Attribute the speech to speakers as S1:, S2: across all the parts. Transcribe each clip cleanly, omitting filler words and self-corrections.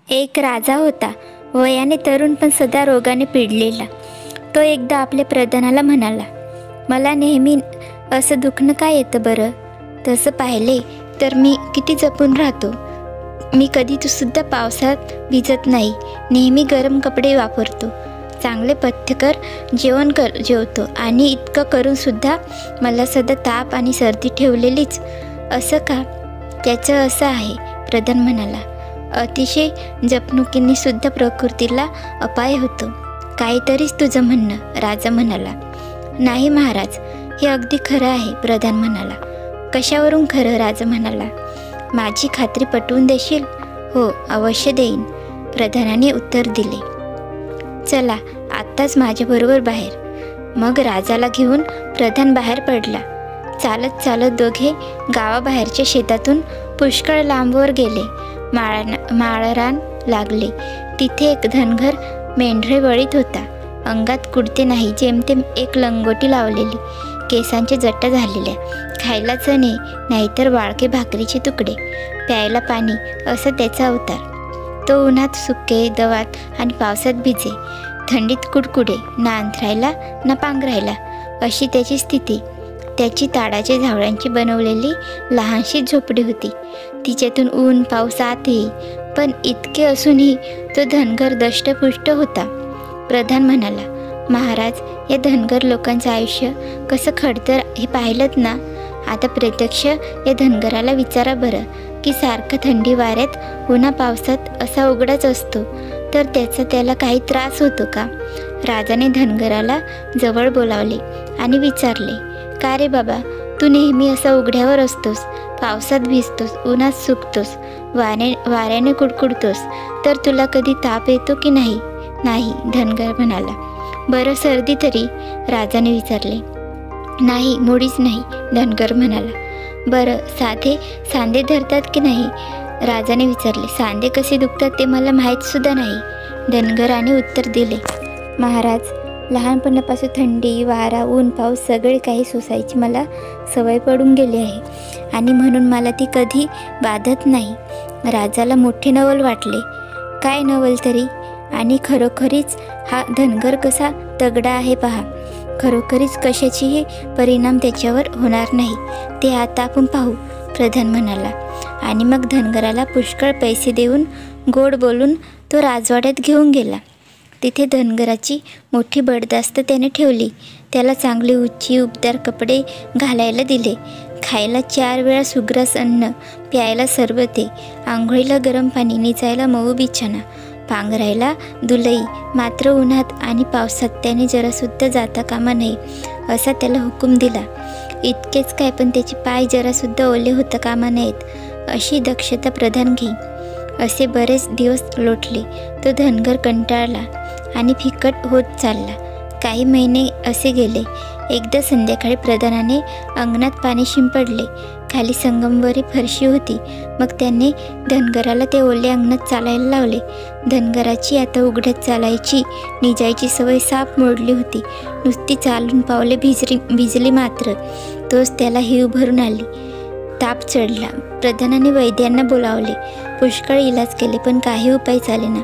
S1: एक राजा होता, वयाने तरुण पण सदा रोगाने पिडलेला. तो एकदा आपल्या प्रधानाला म्हणाला, मला नेहमी असं दुखणं काय येतं बरं? तसं पाहिले तर मी किती जपून राहतो. मी कधी सुद्धा पावसात भिजत नाही, नेहमी गरम कपडे वापरतो, चांगले पथ्यकर जेवतो आणि इतकं करूनसुद्धा मला सदा ताप आणि सर्दी ठेवलेलीच. असं का? त्याचं असं आहे, प्रधान म्हणाला. अतिशय जपणुकीने सुद्धा प्रकृतीला अपाय होतो. काहीतरीच तुझं म्हणणं, राजा म्हणाला. नाही महाराज, हे अगदी खरं आहे, प्रधान म्हणाला. कशावरून खरं? राजा म्हणाला. माझी खात्री पटवून देशील? हो, अवश्य देईन, प्रधानाने उत्तर दिले. चला आत्ताच माझ्याबरोबर बाहेर. मग राजाला घेऊन प्रधान बाहेर पडला. चालत चालत दोघे गावाबाहेरच्या शेतातून पुष्कळ लांबवर गेले. माळरान लागले. तिथे एक धनगर मेंढरे वळीत होता. अंगात कुडते नाही, जेमतेम एक लंगोटी लावलेली, केसांच्या जट्टा झालेल्या, खायला चणे नाहीतर वाळके भाकरीचे तुकडे, प्यायला पाणी, असा त्याचा अवतार. तो उन्हात सुके, दवात आणि पावसात भिजे, थंडीत कुडकुडे, ना अंथरायला ना पांघरायला, अशी त्याची स्थिती. त्याची ताडाच्या झावळ्यांची बनवलेली लहानशी झोपडी होती. तिच्यातून ऊन पाऊस आत येई, पण इतके असूनही तो धनगर दष्टपुष्ट होता. प्रधान म्हणाला, महाराज, या धनगर लोकांचं आयुष्य कसं खडतर हे पाहिलंत ना? आता प्रत्यक्ष या धनगराला विचारा बरं, की सारखा थंडी वाऱ्यात उन्हा पावसात असा उघडाच असतो, तर त्याला काही त्रास होतो का? राजाने धनगराला जवळ बोलावले आणि विचारले, का रे बाबा, तू नेहमी असा उघड्यावर असतोस, पावसात भिजतोस, उन्हात सुकतोस, वाऱ्याने कुडकुडतोस, तर तुला कधी ताप येतो की नाही? नाही, धनगर म्हणाला. बरं, सर्दी तरी? राजाने विचारले. नाही, मुळीच नाही, धनगर म्हणाला. बरं, सांधे धरतात की नाही? राजाने विचारले. सांधे कसे दुखतात ते मला माहीतसुद्धा नाही, धनगराने उत्तर दिले. महाराज, लहानपणापासून थंडी, वारा, ऊन, पाऊस सगळे काही सोसायची मला सवय पडून गेली आहे आणि म्हणून मला ती कधी बाधत नाही. राजाला मोठे नवल वाटले. काय नवल तरी? आणि खरोखरीच हा धनगर कसा तगडा आहे पहा. खरोखरीच कशाचीही परिणाम त्याच्यावर होणार नाही, ते आता आपण पाहू, प्रधान म्हणाला. आणि मग धनगराला पुष्कळ पैसे देऊन गोड बोलून तो राजवाड्यात घेऊन गेला. तिथे धनगराची मोठी बडदास्त त्याने ठेवली. त्याला चांगली उच्ची उबदार कपडे घालायला दिले, खायला 4 वेळा सुग्रास अन्न, प्यायला सरबते, आंघोळीला गरम पाणी, निचायला मऊ बिछाना, पांघरायला दुलई. मात्र उन्हात आणि पावसात त्याने जरासुद्धा जाता कामा नये, असा त्याला हुकूम दिला. इतकेच काय, पण त्याचे पाय जरासुद्धा ओले होता कामा नयेत, अशी दक्षता प्रधान घेई. असे बरेच दिवस लोटले. तो धनगर कंटाळला आणि फिकट होत चालला. काही महिने असे गेले. एकदा संध्याकाळी प्रधानाने अंगणात पाणी शिंपडले. खाली संगमवरी फरशी होती. मग त्याने धनगराला ते ओल्या अंगणात चालायला लावले. धनगराची आता उघड्यात चालायची निजायची सवय साप मोडली होती. नुसती चालून पावले भिजली मात्र तोच त्याला हिव भरून आली. ताप चढला. प्रधानाने वैद्यांना बोलावले, पुष्कळ इलाज केले, पण काही उपाय चालेना.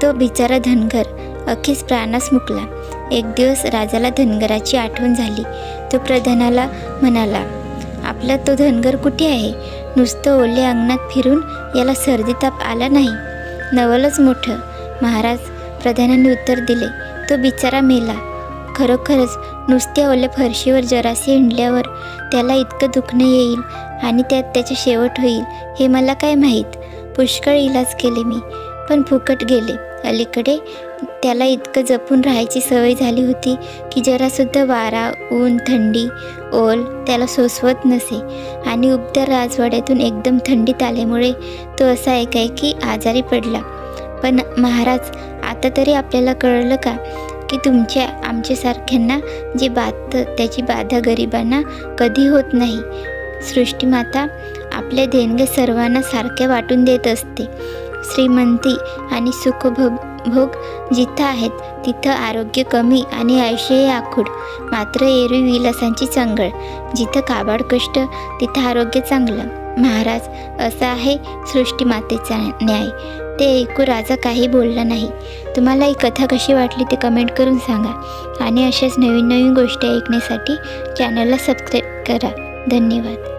S1: तो बिचारा धनगर अखेस प्राणास मुकला. एक दिवस राजाला धनगराची आठवण झाली. तो प्रधानाला म्हणाला, आपला तो धनगर कुठे आहे? नुसतं ओल्या अंगणात फिरून याला सर्दी ताप आला नाही. नवलच मोठं, महाराज, प्रधानाने उत्तर दिले. तो बिचारा मेला. खरोखरच नुसत्या ओल्या फरशीवर जरासे हिंडल्यावर त्याला इतकं दुखणं येईल आणि त्यात त्याचे शेवट होईल हे मला काय माहीत. पुष्कळ इलाज केले मी, पण फुकट गेले. अलीकडे त्याला इतकं जपून राहायची सवय झाली होती की जरासुद्धा वारा, ऊन, थंडी, ओल त्याला सोसवत नसे. आणि उबदार राजवाड्यातून एकदम थंडीत आल्यामुळे तो असा एकाएकी आजारी पडला. पण महाराज, आता तरी आपल्याला कळलं का की आमच्यासारख्यांना जे बाधतं त्याची बाधा गरिबांना कधी होत नाही. सृष्टीमाता आपल्या देणग्या सर्वांना सारख्या वाटून देत असते. श्रीमंती आणि सुखभोग जिथं आहेत तिथं आरोग्य कमी आणि आयुष्यही आखूड. मात्र एरवी विलासांची चंगळ. जिथं काबाड कष्ट तिथं आरोग्य चांगलं. महाराज, असा आहे सृष्टीमातेचा न्याय. ते ऐकू राजा काही बोलला नाही. तुम्हाला ही कथा कशी वाटली ते कमेंट करून सांगा आणि अशाच नवीन नवीन गोष्टी ऐकण्यासाठी चॅनलला सबस्क्राईब करा. धन्यवाद.